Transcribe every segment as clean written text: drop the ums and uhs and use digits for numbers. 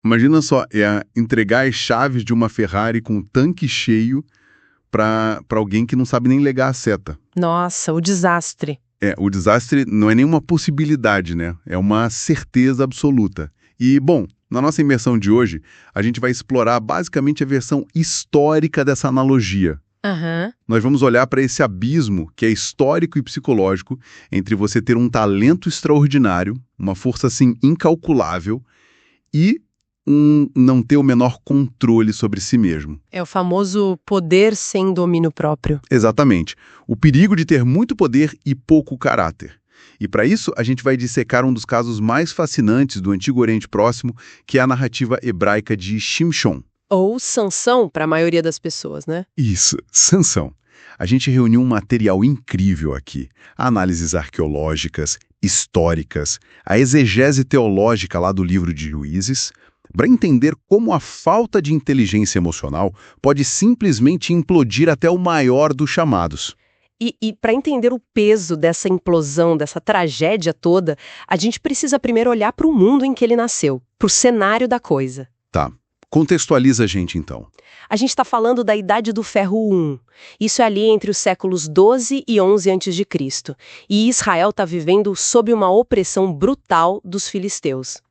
Imagina só, entregar as chaves de uma Ferrari com um tanque cheio para alguém que não sabe nem ligar a seta. Nossa, o desastre. O desastre não é nenhuma possibilidade, né? É uma certeza absoluta. E, bom, na nossa imersão de hoje, a gente vai explorar basicamente a versão histórica dessa analogia. Nós vamos olhar para esse abismo que é histórico e psicológico entre você ter um talento extraordinário, uma força assim incalculável, e não ter o menor controle sobre si mesmo. É o famoso poder sem domínio próprio. Exatamente. O perigo de ter muito poder e pouco caráter. E para isso, a gente vai dissecar um dos casos mais fascinantes do Antigo Oriente Próximo, que é a narrativa hebraica de Shimshon. Ou Sansão, para a maioria das pessoas, né? Isso, Sansão. A gente reuniu um material incrível aqui. Análises arqueológicas, históricas, a exegese teológica lá do livro de Juízes, para entender como a falta de inteligência emocional pode simplesmente implodir até o maior dos chamados. E para entender o peso dessa implosão, dessa tragédia toda, a gente precisa primeiro olhar para o mundo em que ele nasceu, para o cenário da coisa. Tá. Contextualiza a gente, então. A gente está falando da Idade do Ferro I. Isso é ali entre os séculos 12 e 11 a.C. E Israel está vivendo sob uma opressão brutal dos filisteus.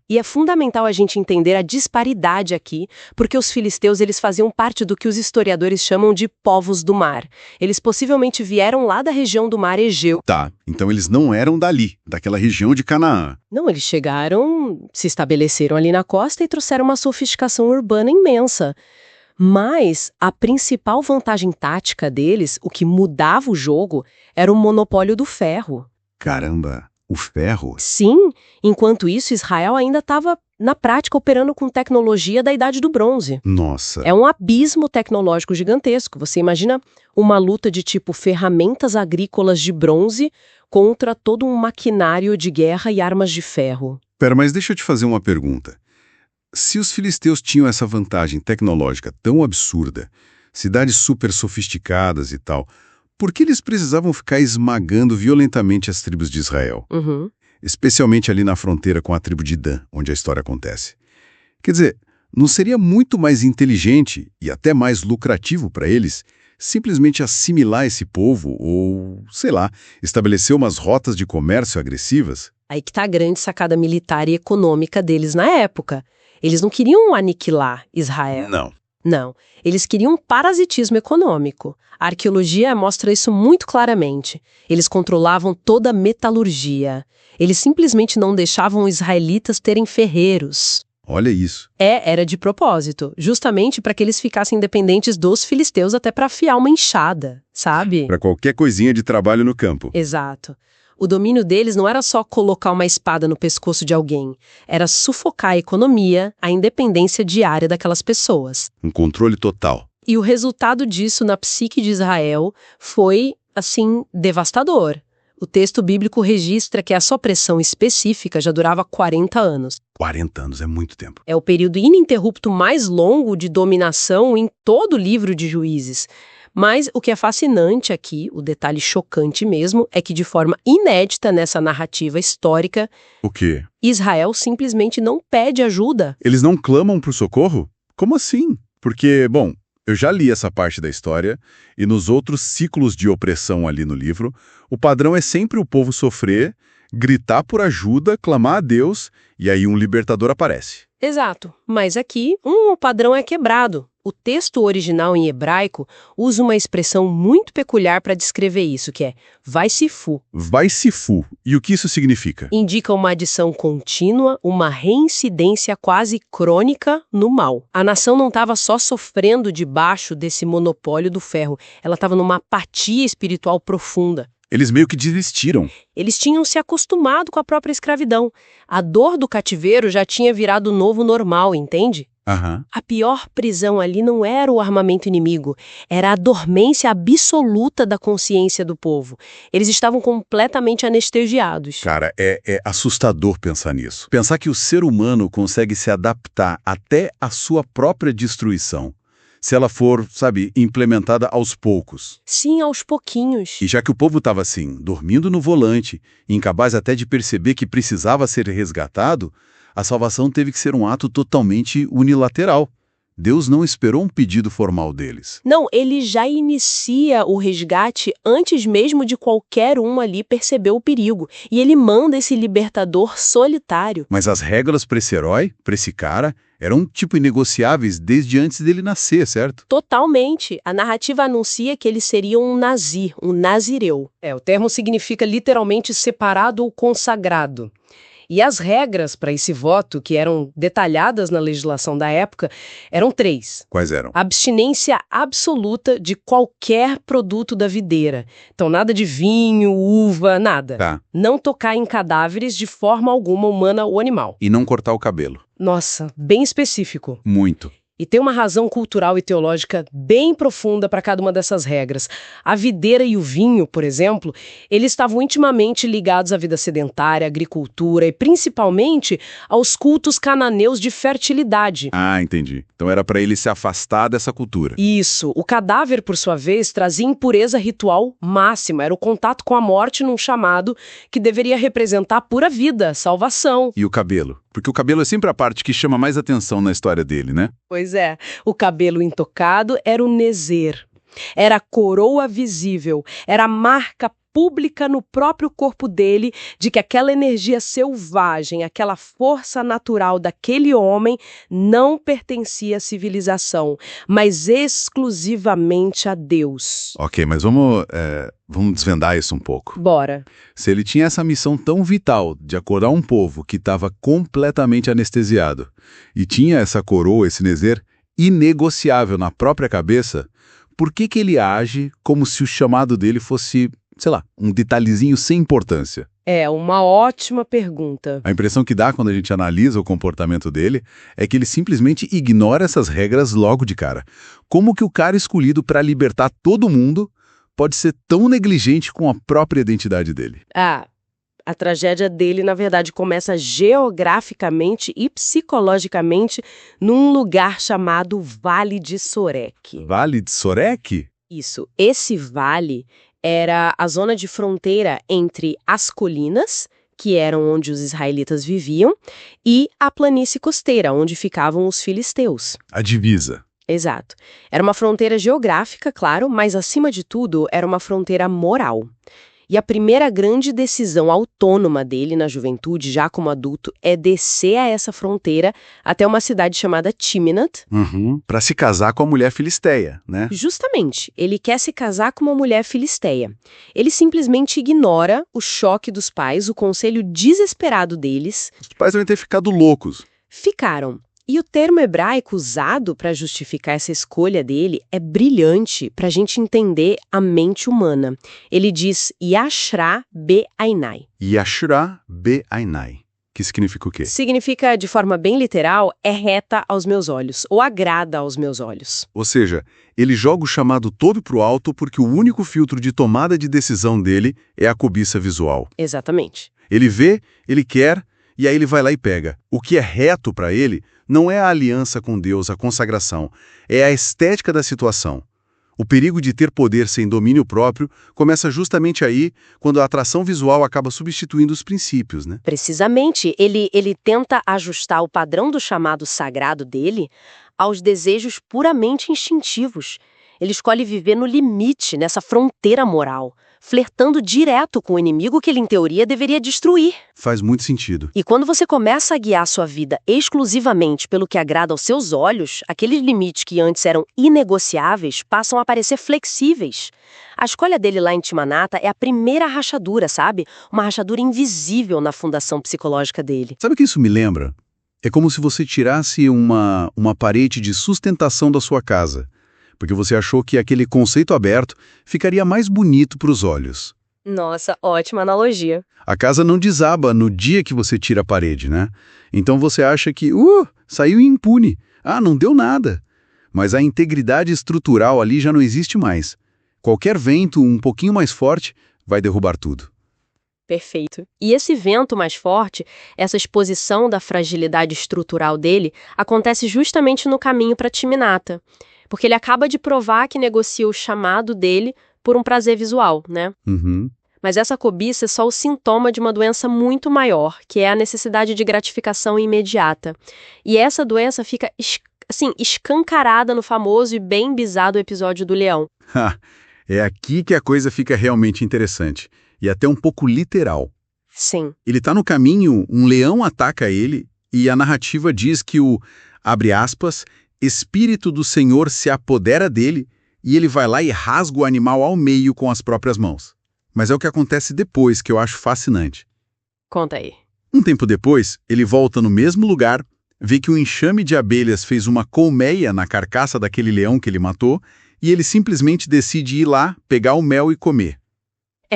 E é fundamental a gente entender a disparidade aqui, porque os filisteus eles faziam parte do que os historiadores chamam de povos do mar. Eles possivelmente vieram lá da região do mar Egeu. Tá, então eles não eram dali, daquela região de Canaã. Não, eles chegaram, se estabeleceram ali na costa e trouxeram uma sofisticação urbana imensa. Mas a principal vantagem tática deles, o que mudava o jogo, era o monopólio do ferro. Caramba! O ferro? Sim, enquanto isso, Israel ainda estava, na prática, operando com tecnologia da Idade do Bronze. Nossa! É um abismo tecnológico gigantesco. Você imagina uma luta de tipo ferramentas agrícolas de bronze contra todo um maquinário de guerra e armas de ferro. Pera, mas deixa eu te fazer uma pergunta. Se os filisteus tinham essa vantagem tecnológica tão absurda, cidades super sofisticadas e tal, por que eles precisavam ficar esmagando violentamente as tribos de Israel? Especialmente ali na fronteira com a tribo de Dan, onde a história acontece. Quer dizer, não seria muito mais inteligente e até mais lucrativo para eles simplesmente assimilar esse povo ou, sei lá, estabelecer umas rotas de comércio agressivas? Aí que está a grande sacada militar e econômica deles na época. Eles não queriam aniquilar Israel. Não, eles queriam um parasitismo econômico. A arqueologia mostra isso muito claramente. Eles controlavam toda a metalurgia. Eles simplesmente não deixavam os israelitas terem ferreiros. Olha isso. Era de propósito, justamente para que eles ficassem dependentes dos filisteus até para afiar uma enxada, sabe? Para qualquer coisinha de trabalho no campo. Exato. O domínio deles não era só colocar uma espada no pescoço de alguém, era sufocar a economia, a independência diária daquelas pessoas. Um controle total. E o resultado disso na psique de Israel foi, assim, devastador. O texto bíblico registra que essa opressão específica já durava 40 anos. 40 anos é muito tempo. É o período ininterrupto mais longo de dominação em todo o livro de Juízes. Mas o que é fascinante aqui, o detalhe chocante mesmo, é que de forma inédita nessa narrativa histórica... O quê? Israel simplesmente não pede ajuda. Eles não clamam por socorro? Como assim? Porque, bom, eu já li essa parte da história e nos outros ciclos de opressão ali no livro, o padrão é sempre o povo sofrer, gritar por ajuda, clamar a Deus e aí um libertador aparece. Exato, mas aqui o padrão é quebrado. O texto original em hebraico usa uma expressão muito peculiar para descrever isso, que é vai-se-fu. Vai-se-fu. E o que isso significa? Indica uma adição contínua, uma reincidência quase crônica no mal. A nação não estava só sofrendo debaixo desse monopólio do ferro, ela estava numa apatia espiritual profunda. Eles meio que desistiram. Eles tinham se acostumado com a própria escravidão. A dor do cativeiro já tinha virado o novo normal, entende? A pior prisão ali não era o armamento inimigo, era a dormência absoluta da consciência do povo. Eles estavam completamente anestesiados. Cara, é assustador pensar nisso. Pensar que o ser humano consegue se adaptar até a sua própria destruição, se ela for, sabe, implementada aos poucos. Sim, aos pouquinhos. E já que o povo estava assim, dormindo no volante, incapaz até de perceber que precisava ser resgatado, A salvação teve que ser um ato totalmente unilateral. Deus não esperou um pedido formal deles. Não, ele já inicia o resgate antes mesmo de qualquer um ali perceber o perigo. E ele manda esse libertador solitário. Mas as regras para esse herói, para esse cara, eram tipo inegociáveis desde antes dele nascer, certo? Totalmente. A narrativa anuncia que ele seria um nazir, um nazireu. O termo significa literalmente separado ou consagrado. E as regras para esse voto, que eram detalhadas na legislação da época, eram 3. Quais eram? Abstinência absoluta de qualquer produto da videira. Então, nada de vinho, uva, nada. Tá. Não tocar em cadáveres de forma alguma, humana ou animal. E não cortar o cabelo. Nossa, bem específico. Muito. E tem uma razão cultural e teológica bem profunda para cada uma dessas regras. A videira e o vinho, por exemplo, eles estavam intimamente ligados à vida sedentária, à agricultura e principalmente aos cultos cananeus de fertilidade. Ah, entendi. Então era para ele se afastar dessa cultura. Isso. O cadáver, por sua vez, trazia impureza ritual máxima. Era o contato com a morte num chamado que deveria representar pura vida, salvação. E o cabelo? Porque o cabelo é sempre a parte que chama mais atenção na história dele, né? Pois é. O cabelo intocado era o nezer. Era a coroa visível. Era a marca pública no próprio corpo dele de que aquela energia selvagem, aquela força natural daquele homem não pertencia à civilização, mas exclusivamente a Deus. Ok, mas vamos desvendar isso um pouco. Bora. Se ele tinha essa missão tão vital de acordar um povo que estava completamente anestesiado e tinha essa coroa, esse nezer, inegociável na própria cabeça, por que ele age como se o chamado dele fosse, sei lá, um detalhezinho sem importância? É uma ótima pergunta. A impressão que dá quando a gente analisa o comportamento dele é que ele simplesmente ignora essas regras logo de cara. Como que o cara escolhido para libertar todo mundo pode ser tão negligente com a própria identidade dele? A tragédia dele, na verdade, começa geograficamente e psicologicamente num lugar chamado Vale de Sorek. Vale de Sorek? Isso. Esse vale era a zona de fronteira entre as colinas, que eram onde os israelitas viviam, e a planície costeira, onde ficavam os filisteus. A divisa. Exato. Era uma fronteira geográfica, claro, mas acima de tudo era uma fronteira moral. E a primeira grande decisão autônoma dele na juventude, já como adulto, é descer a essa fronteira até uma cidade chamada Timnat. Para se casar com a mulher filisteia, né? Justamente, ele quer se casar com uma mulher filisteia. Ele simplesmente ignora o choque dos pais, o conselho desesperado deles. Os pais devem ter ficado loucos. Ficaram. E o termo hebraico usado para justificar essa escolha dele é brilhante para a gente entender a mente humana. Ele diz Yashra Be'ainai. Yashra Be'ainai. Que significa o quê? Significa, de forma bem literal, é reta aos meus olhos, ou agrada aos meus olhos. Ou seja, ele joga o chamado todo pro alto porque o único filtro de tomada de decisão dele é a cobiça visual. Exatamente. Ele vê, ele quer, e aí ele vai lá e pega. O que é reto para ele não é a aliança com Deus, a consagração, é a estética da situação. O perigo de ter poder sem domínio próprio começa justamente aí, quando a atração visual acaba substituindo os princípios, né? Precisamente, ele tenta ajustar o padrão do chamado sagrado dele aos desejos puramente instintivos. Ele escolhe viver no limite, nessa fronteira moral, flertando direto com o inimigo que ele, em teoria, deveria destruir. Faz muito sentido. E quando você começa a guiar sua vida exclusivamente pelo que agrada aos seus olhos, aqueles limites que antes eram inegociáveis passam a parecer flexíveis. A escolha dele lá em Timanata é a primeira rachadura, sabe? Uma rachadura invisível na fundação psicológica dele. Sabe o que isso me lembra? É como se você tirasse uma parede de sustentação da sua casa, porque você achou que aquele conceito aberto ficaria mais bonito para os olhos. Nossa, ótima analogia. A casa não desaba no dia que você tira a parede, né? Então você acha que, saiu impune. Não deu nada. Mas a integridade estrutural ali já não existe mais. Qualquer vento um pouquinho mais forte vai derrubar tudo. Perfeito. E esse vento mais forte, essa exposição da fragilidade estrutural dele, acontece justamente no caminho para Timinata. Porque ele acaba de provar que negocia o chamado dele por um prazer visual, né? Mas essa cobiça é só o sintoma de uma doença muito maior, que é a necessidade de gratificação imediata. E essa doença fica, assim, escancarada no famoso e bem bisado episódio do leão. É aqui que a coisa fica realmente interessante. E até um pouco literal. Sim. Ele está no caminho, um leão ataca ele, e a narrativa diz que abre aspas, Espírito do Senhor se apodera dele, e ele vai lá e rasga o animal ao meio com as próprias mãos. Mas é o que acontece depois que eu acho fascinante. Conta aí. Um tempo depois, ele volta no mesmo lugar, vê que um enxame de abelhas fez uma colmeia na carcaça daquele leão que ele matou, e ele simplesmente decide ir lá, pegar o mel e comer.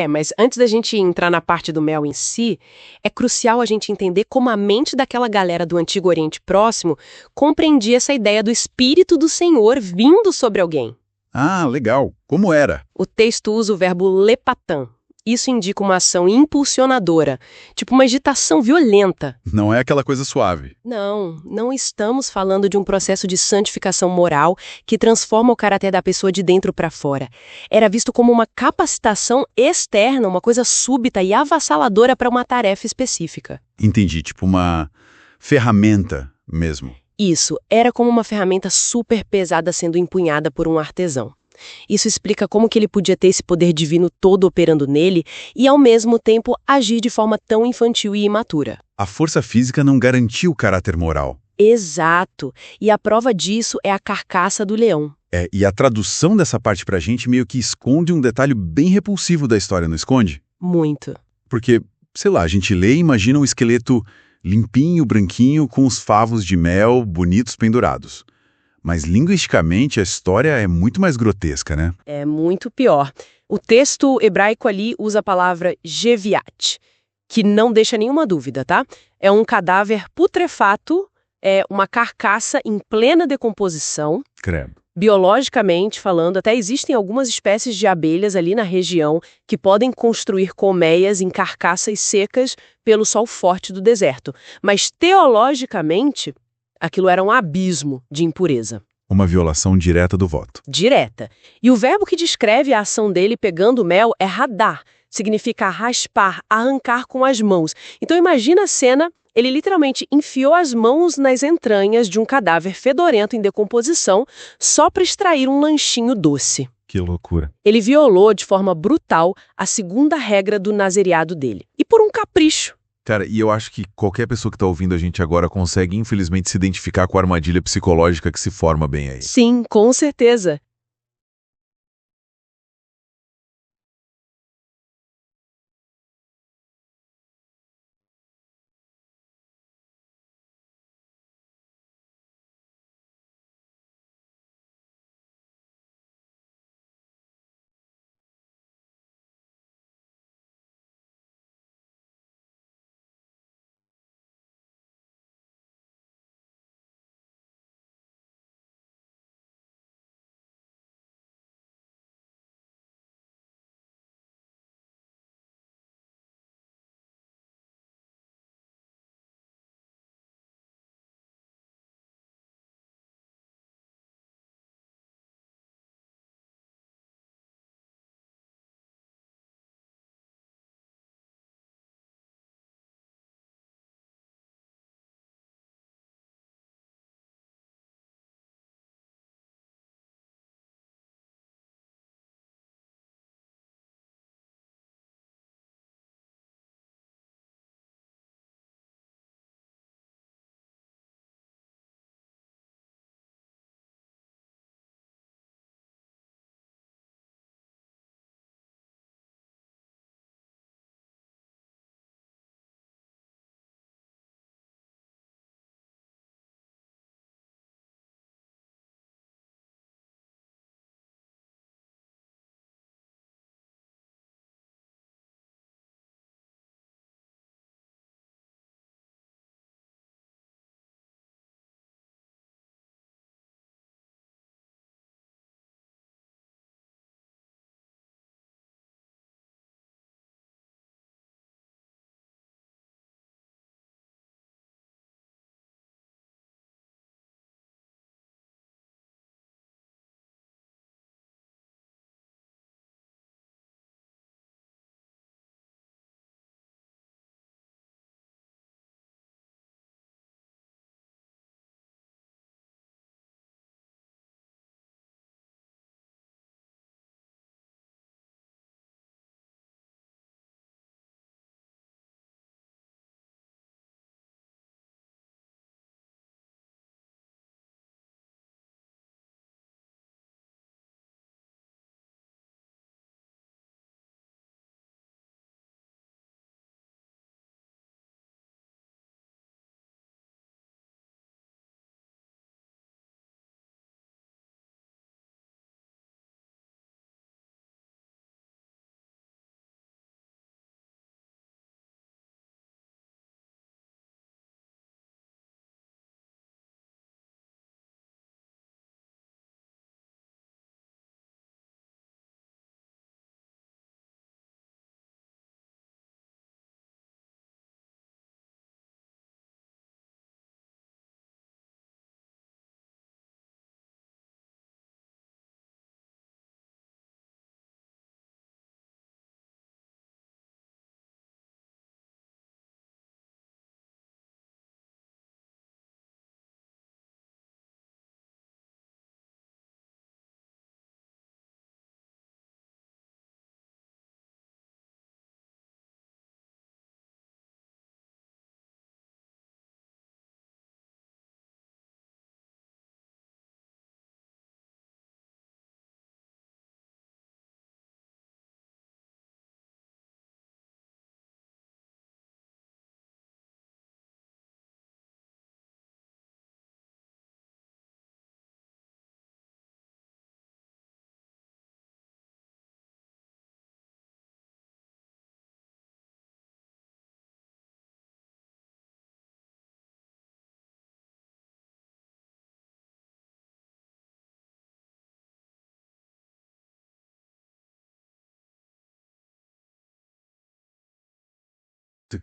Mas antes da gente entrar na parte do mel em si, é crucial a gente entender como a mente daquela galera do Antigo Oriente Próximo compreendia essa ideia do Espírito do Senhor vindo sobre alguém. Ah, legal. Como era? O texto usa o verbo lepatã. Isso indica uma ação impulsionadora, tipo uma agitação violenta. Não é aquela coisa suave. Não estamos falando de um processo de santificação moral que transforma o caráter da pessoa de dentro para fora. Era visto como uma capacitação externa, uma coisa súbita e avassaladora para uma tarefa específica. Entendi, tipo uma ferramenta mesmo. Isso, era como uma ferramenta super pesada sendo empunhada por um artesão. Isso explica como que ele podia ter esse poder divino todo operando nele e, ao mesmo tempo, agir de forma tão infantil e imatura. A força física não garantia o caráter moral. Exato. E a prova disso é a carcaça do leão. E a tradução dessa parte pra gente meio que esconde um detalhe bem repulsivo da história, não esconde? Muito. Porque, sei lá, a gente lê e imagina um esqueleto limpinho, branquinho, com os favos de mel bonitos pendurados. Mas, linguisticamente, a história é muito mais grotesca, né? É muito pior. O texto hebraico ali usa a palavra geviat, que não deixa nenhuma dúvida, tá? É um cadáver putrefato, é uma carcaça em plena decomposição. Credo. Biologicamente falando, até existem algumas espécies de abelhas ali na região que podem construir colmeias em carcaças secas pelo sol forte do deserto. Mas, teologicamente, aquilo era um abismo de impureza. Uma violação direta do voto. Direta. E o verbo que descreve a ação dele pegando o mel é radar. Significa raspar, arrancar com as mãos. Então imagina a cena, ele literalmente enfiou as mãos nas entranhas de um cadáver fedorento em decomposição só para extrair um lanchinho doce. Que loucura. Ele violou de forma brutal a segunda regra do nazereado dele. E por um capricho. Cara, e eu acho que qualquer pessoa que tá ouvindo a gente agora consegue, infelizmente, se identificar com a armadilha psicológica que se forma bem aí. Sim, com certeza.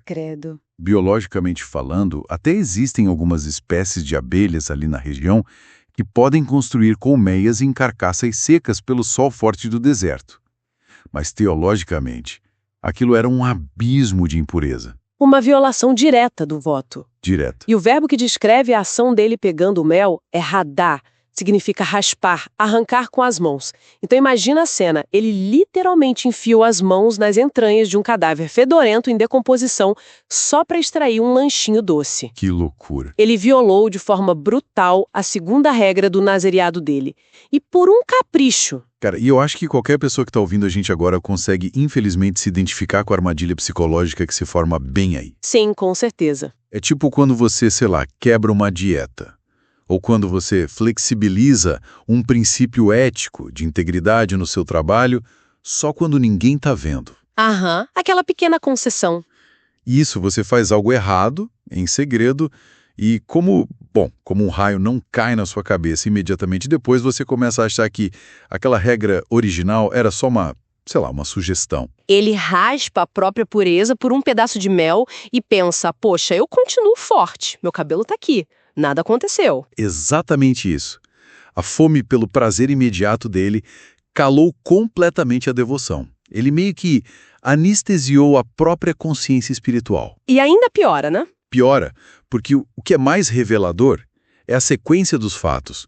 Credo. Biologicamente falando, até existem algumas espécies de abelhas ali na região que podem construir colmeias em carcaças secas pelo sol forte do deserto. Mas teologicamente, aquilo era um abismo de impureza. Uma violação direta do voto. Direto. E o verbo que descreve a ação dele pegando o mel é radar. Significa raspar, arrancar com as mãos. Então imagina a cena, ele literalmente enfiou as mãos nas entranhas de um cadáver fedorento em decomposição só para extrair um lanchinho doce. Que loucura. Ele violou de forma brutal a segunda regra do nazereado dele. E por um capricho. Cara, e eu acho que qualquer pessoa que está ouvindo a gente agora consegue, infelizmente, se identificar com a armadilha psicológica que se forma bem aí. Sim, com certeza. É tipo quando você, sei lá, quebra uma dieta. Ou quando você flexibiliza um princípio ético de integridade no seu trabalho só quando ninguém está vendo. Aham, aquela pequena concessão. Isso, você faz algo errado, em segredo, e como um raio não cai na sua cabeça imediatamente depois, você começa a achar que aquela regra original era só uma sugestão. Ele raspa a própria pureza por um pedaço de mel e pensa, poxa, eu continuo forte, meu cabelo tá aqui. Nada aconteceu. Exatamente isso. A fome pelo prazer imediato dele calou completamente a devoção. Ele meio que anestesiou a própria consciência espiritual. E ainda piora, né? Piora, porque o que é mais revelador é a sequência dos fatos.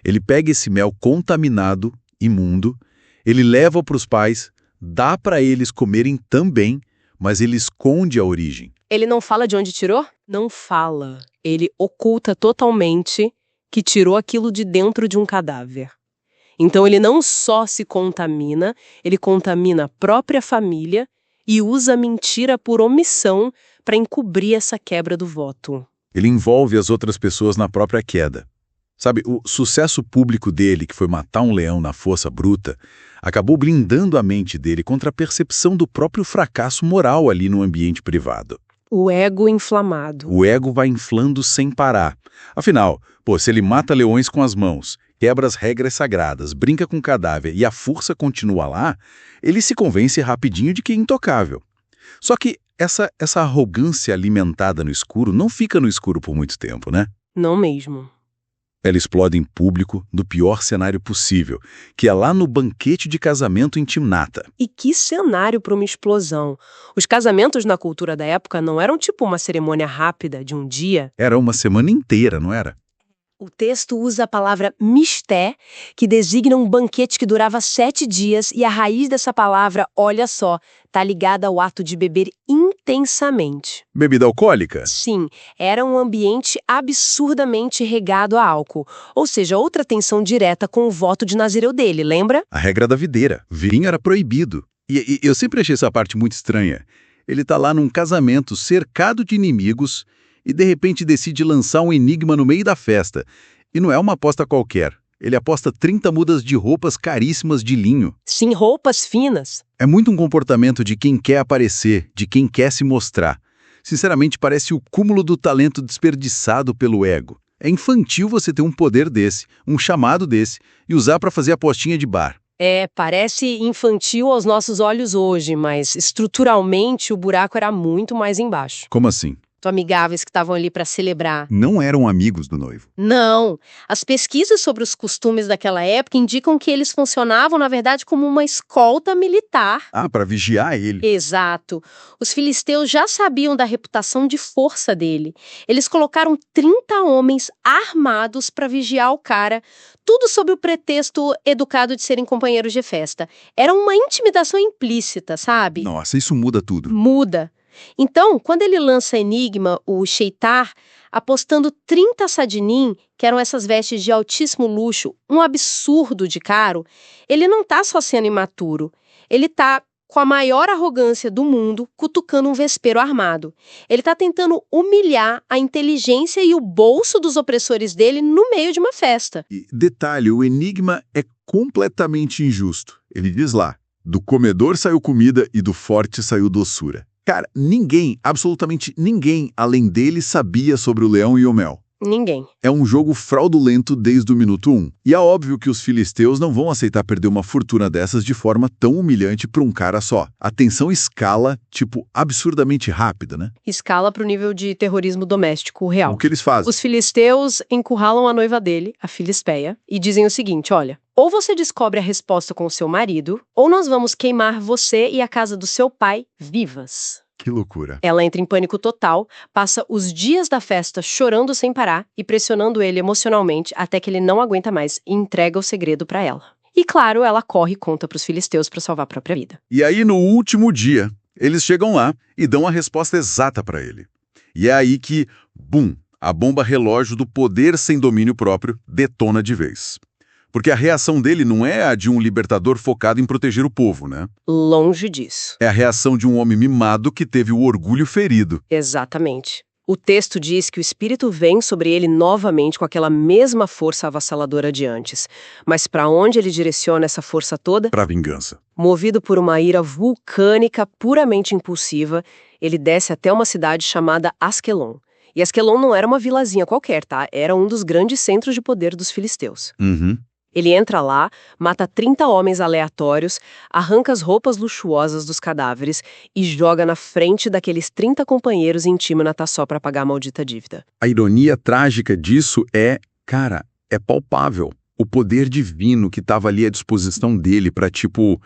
Ele pega esse mel contaminado, imundo, ele leva para os pais, dá para eles comerem também, mas ele esconde a origem. Ele não fala de onde tirou? Não fala. Ele oculta totalmente que tirou aquilo de dentro de um cadáver. Então ele não só se contamina, ele contamina a própria família e usa a mentira por omissão para encobrir essa quebra do voto. Ele envolve as outras pessoas na própria queda. Sabe, o sucesso público dele, que foi matar um leão na força bruta, acabou blindando a mente dele contra a percepção do próprio fracasso moral ali no ambiente privado. O ego inflamado. O ego vai inflando sem parar. Afinal, se ele mata leões com as mãos, quebra as regras sagradas, brinca com o cadáver e a força continua lá, ele se convence rapidinho de que é intocável. Só que essa arrogância alimentada no escuro não fica no escuro por muito tempo, né? Não mesmo. Ela explode em público, no pior cenário possível, que é lá no banquete de casamento em Timnata. E que cenário para uma explosão. Os casamentos na cultura da época não eram tipo uma cerimônia rápida de um dia. Era uma semana inteira, não era? O texto usa a palavra misté, que designa um banquete que durava 7 dias, e a raiz dessa palavra, olha só, está ligada ao ato de beber intensamente. Bebida alcoólica? Sim, era um ambiente absurdamente regado a álcool, ou seja, outra tensão direta com o voto de Nazireu dele, lembra? A regra da videira. Vinho era proibido. E eu sempre achei essa parte muito estranha. Ele tá lá num casamento cercado de inimigos e de repente decide lançar um enigma no meio da festa. E não é uma aposta qualquer. Ele aposta 30 mudas de roupas caríssimas de linho. Sim, roupas finas. É muito um comportamento de quem quer aparecer, de quem quer se mostrar. Sinceramente, parece o cúmulo do talento desperdiçado pelo ego. É infantil você ter um poder desse, um chamado desse, e usar para fazer apostinha de bar. Parece infantil aos nossos olhos hoje, mas estruturalmente o buraco era muito mais embaixo. Como assim? Amigáveis que estavam ali para celebrar. Não eram amigos do noivo. Não. As pesquisas sobre os costumes daquela época indicam que eles funcionavam, na verdade, como uma escolta militar. Ah, para vigiar ele. Exato. Os filisteus já sabiam da reputação de força dele. Eles colocaram 30 homens armados para vigiar o cara, tudo sob o pretexto educado de serem companheiros de festa. Era uma intimidação implícita, sabe? Nossa, isso muda tudo. Muda. Então, quando ele lança Enigma, o Sheitar, apostando 30 sadinim, que eram essas vestes de altíssimo luxo, um absurdo de caro, ele não tá só sendo imaturo, ele tá com a maior arrogância do mundo, cutucando um vespeiro armado. Ele tá tentando humilhar a inteligência e o bolso dos opressores dele no meio de uma festa. E, detalhe, o enigma é completamente injusto. Ele diz lá, do comedor saiu comida e do forte saiu doçura. Cara, ninguém, absolutamente ninguém, além dele, sabia sobre o leão e o mel. Ninguém. É um jogo fraudulento desde o minuto 1. E é óbvio que os filisteus não vão aceitar perder uma fortuna dessas de forma tão humilhante para um cara só. A tensão escala, absurdamente rápida, né? Escala para o nível de terrorismo doméstico real. O que eles fazem? Os filisteus encurralam a noiva dele, a Filispeia, e dizem o seguinte, olha, ou você descobre a resposta com o seu marido, ou nós vamos queimar você e a casa do seu pai vivas. Que loucura. Ela entra em pânico total, passa os dias da festa chorando sem parar e pressionando ele emocionalmente até que ele não aguenta mais e entrega o segredo para ela. E claro, ela corre e conta para os filisteus para salvar a própria vida. E aí, no último dia, eles chegam lá e dão a resposta exata para ele. E é aí que, bum, a bomba relógio do poder sem domínio próprio detona de vez. Porque a reação dele não é a de um libertador focado em proteger o povo, né? Longe disso. É a reação de um homem mimado que teve o orgulho ferido. Exatamente. O texto diz que o espírito vem sobre ele novamente com aquela mesma força avassaladora de antes. Mas para onde ele direciona essa força toda? Para a vingança. Movido por uma ira vulcânica puramente impulsiva, ele desce até uma cidade chamada Asquelon. E Asquelon não era uma vilazinha qualquer, tá? Era um dos grandes centros de poder dos filisteus. Uhum. Ele entra lá, mata 30 homens aleatórios, arranca as roupas luxuosas dos cadáveres e joga na frente daqueles 30 companheiros em Tímnata só para pagar a maldita dívida. A ironia trágica disso é palpável. O poder divino que estava ali à disposição dele para,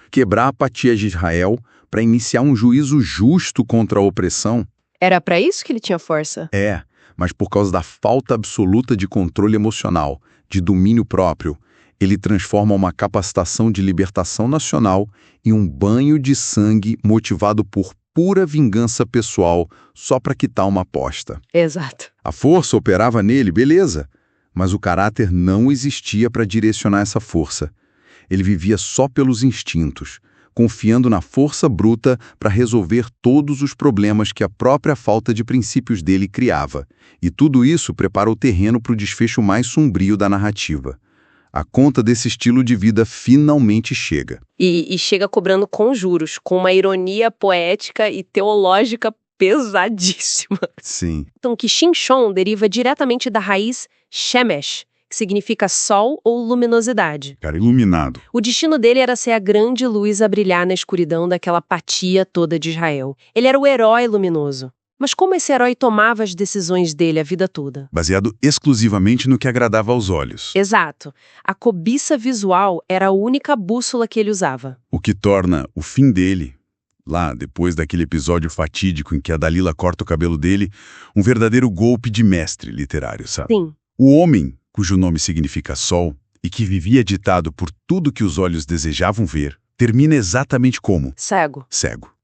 quebrar a apatia de Israel, para iniciar um juízo justo contra a opressão. Era para isso que ele tinha força? É, mas por causa da falta absoluta de controle emocional, de domínio próprio, ele transforma uma capacitação de libertação nacional em um banho de sangue motivado por pura vingança pessoal só para quitar uma aposta. Exato. A força operava nele, beleza, mas o caráter não existia para direcionar essa força. Ele vivia só pelos instintos, confiando na força bruta para resolver todos os problemas que a própria falta de princípios dele criava. E tudo isso prepara o terreno para o desfecho mais sombrio da narrativa. A conta desse estilo de vida finalmente chega. E chega cobrando com juros, com uma ironia poética e teológica pesadíssima. Sim. Então, que Shimshon deriva diretamente da raiz Shemesh, que significa sol ou luminosidade. Cara, iluminado. O destino dele era ser a grande luz a brilhar na escuridão daquela apatia toda de Israel. Ele era o herói luminoso. Mas como esse herói tomava as decisões dele a vida toda? Baseado exclusivamente no que agradava aos olhos. Exato. A cobiça visual era a única bússola que ele usava. O que torna o fim dele, lá depois daquele episódio fatídico em que a Dalila corta o cabelo dele, um verdadeiro golpe de mestre literário, sabe? Sim. O homem, cujo nome significa sol, e que vivia ditado por tudo que os olhos desejavam ver, termina exatamente como? Cego. Cego.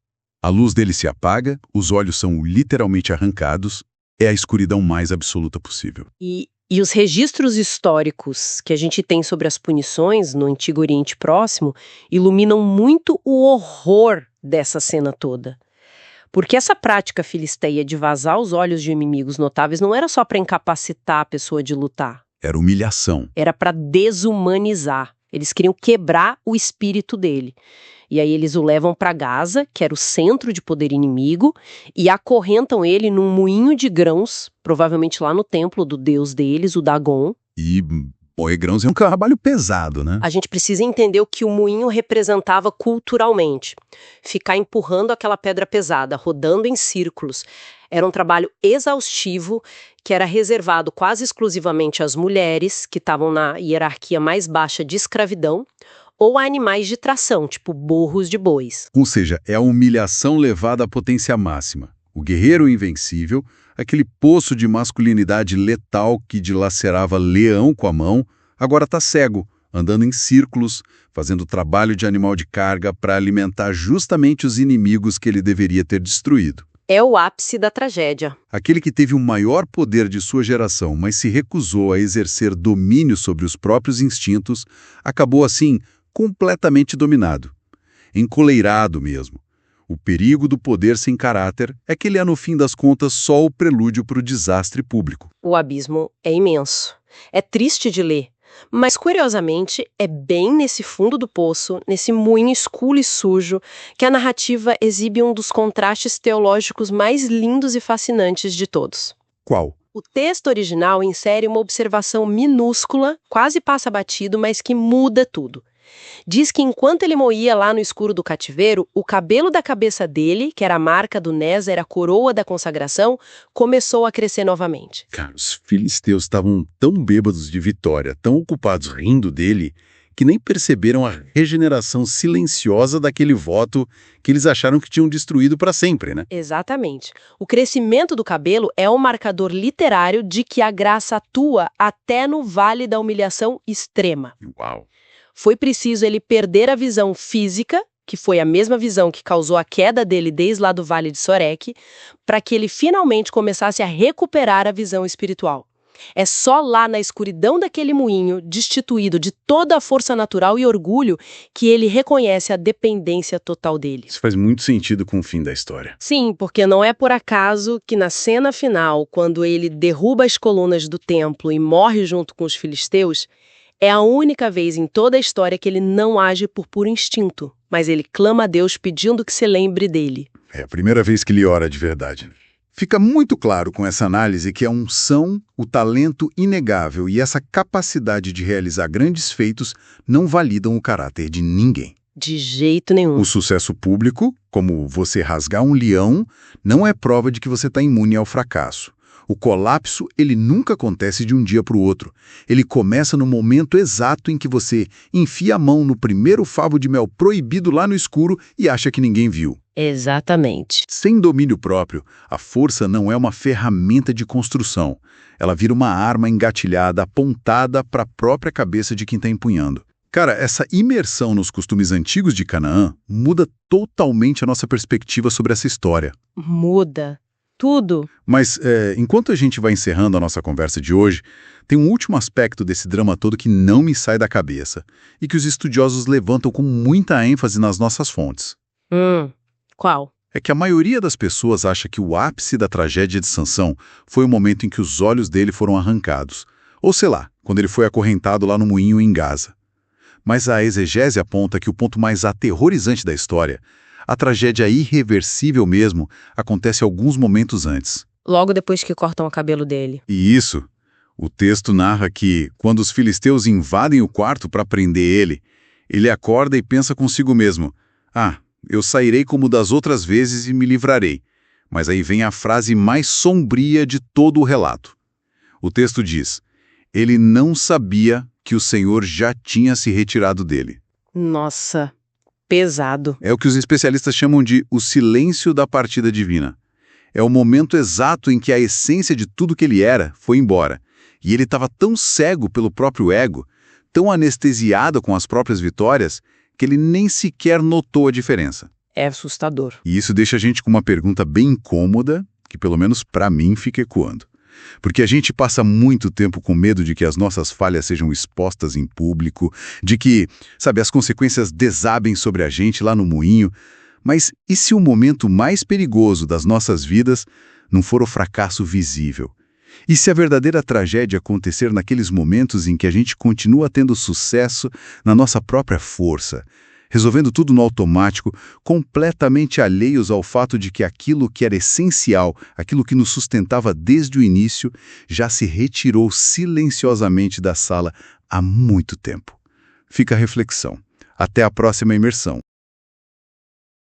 A luz dele se apaga, os olhos são literalmente arrancados, é a escuridão mais absoluta possível. E os registros históricos que a gente tem sobre as punições no Antigo Oriente Próximo iluminam muito o horror dessa cena toda. Porque essa prática filisteia de vazar os olhos de inimigos notáveis não era só para incapacitar a pessoa de lutar. Era humilhação. Era para desumanizar. Eles queriam quebrar o espírito dele. E aí eles o levam para Gaza, que era o centro de poder inimigo, e acorrentam ele num moinho de grãos, provavelmente lá no templo do deus deles, o Dagon. E moer grãos é um trabalho pesado, né? A gente precisa entender o que o moinho representava culturalmente. Ficar empurrando aquela pedra pesada, rodando em círculos. Era um trabalho exaustivo que era reservado quase exclusivamente às mulheres, que estavam na hierarquia mais baixa de escravidão, ou a animais de tração, tipo burros de bois. Ou seja, é a humilhação levada à potência máxima. O guerreiro invencível, aquele poço de masculinidade letal que dilacerava leão com a mão, agora está cego, andando em círculos, fazendo trabalho de animal de carga para alimentar justamente os inimigos que ele deveria ter destruído. É o ápice da tragédia. Aquele que teve o maior poder de sua geração, mas se recusou a exercer domínio sobre os próprios instintos, acabou assim completamente dominado. Encoleirado mesmo. O perigo do poder sem caráter é que ele é, no fim das contas, só o prelúdio para o desastre público. O abismo é imenso. É triste de ler. Mas, curiosamente, é bem nesse fundo do poço, nesse moinho escuro e sujo, que a narrativa exibe um dos contrastes teológicos mais lindos e fascinantes de todos. Qual? O texto original insere uma observação minúscula, quase passa batido, mas que muda tudo. Diz que enquanto ele moía lá no escuro do cativeiro, o cabelo da cabeça dele, que era a marca do Nézer, a coroa da consagração, começou a crescer novamente. Cara, os filisteus estavam tão bêbados de vitória, tão ocupados rindo dele, que nem perceberam a regeneração silenciosa daquele voto que eles acharam que tinham destruído para sempre, né? Exatamente. O crescimento do cabelo é um marcador literário de que a graça atua até no vale da humilhação extrema. Uau! Foi preciso ele perder a visão física, que foi a mesma visão que causou a queda dele desde lá do Vale de Sorek, para que ele finalmente começasse a recuperar a visão espiritual. É só lá na escuridão daquele moinho, destituído de toda a força natural e orgulho, que ele reconhece a dependência total dele. Isso faz muito sentido com o fim da história. Sim, porque não é por acaso que na cena final, quando ele derruba as colunas do templo e morre junto com os filisteus, é a única vez em toda a história que ele não age por puro instinto, mas ele clama a Deus pedindo que se lembre dele. É a primeira vez que ele ora de verdade. Fica muito claro com essa análise que a unção, o talento inegável e essa capacidade de realizar grandes feitos não validam o caráter de ninguém. De jeito nenhum. O sucesso público, como você rasgar um leão, não é prova de que você está imune ao fracasso. O colapso, ele nunca acontece de um dia para o outro. Ele começa no momento exato em que você enfia a mão no primeiro favo de mel proibido lá no escuro e acha que ninguém viu. Exatamente. Sem domínio próprio, a força não é uma ferramenta de construção. Ela vira uma arma engatilhada, apontada para a própria cabeça de quem está empunhando. Cara, essa imersão nos costumes antigos de Canaã muda totalmente a nossa perspectiva sobre essa história. Muda. Tudo. Mas, enquanto a gente vai encerrando a nossa conversa de hoje, tem um último aspecto desse drama todo que não me sai da cabeça e que os estudiosos levantam com muita ênfase nas nossas fontes. Qual? É que a maioria das pessoas acha que o ápice da tragédia de Sansão foi o momento em que os olhos dele foram arrancados. Ou sei lá, quando ele foi acorrentado lá no moinho em Gaza. Mas a exegese aponta que o ponto mais aterrorizante da história, a tragédia irreversível mesmo, acontece alguns momentos antes. Logo depois que cortam o cabelo dele. E isso, o texto narra que, quando os filisteus invadem o quarto para prender ele acorda e pensa consigo mesmo, eu sairei como das outras vezes e me livrarei. Mas aí vem a frase mais sombria de todo o relato. O texto diz, ele não sabia que o Senhor já tinha se retirado dele. Nossa, pesado. É o que os especialistas chamam de o silêncio da partida divina. É o momento exato em que a essência de tudo que ele era foi embora. E ele estava tão cego pelo próprio ego, tão anestesiado com as próprias vitórias, que ele nem sequer notou a diferença. É assustador. E isso deixa a gente com uma pergunta bem incômoda, que pelo menos para mim fica ecoando. Porque a gente passa muito tempo com medo de que as nossas falhas sejam expostas em público, de que, as consequências desabem sobre a gente lá no moinho. Mas e se o momento mais perigoso das nossas vidas não for o fracasso visível? E se a verdadeira tragédia acontecer naqueles momentos em que a gente continua tendo sucesso na nossa própria força, resolvendo tudo no automático, completamente alheios ao fato de que aquilo que era essencial, aquilo que nos sustentava desde o início, já se retirou silenciosamente da sala há muito tempo? Fica a reflexão. Até a próxima imersão.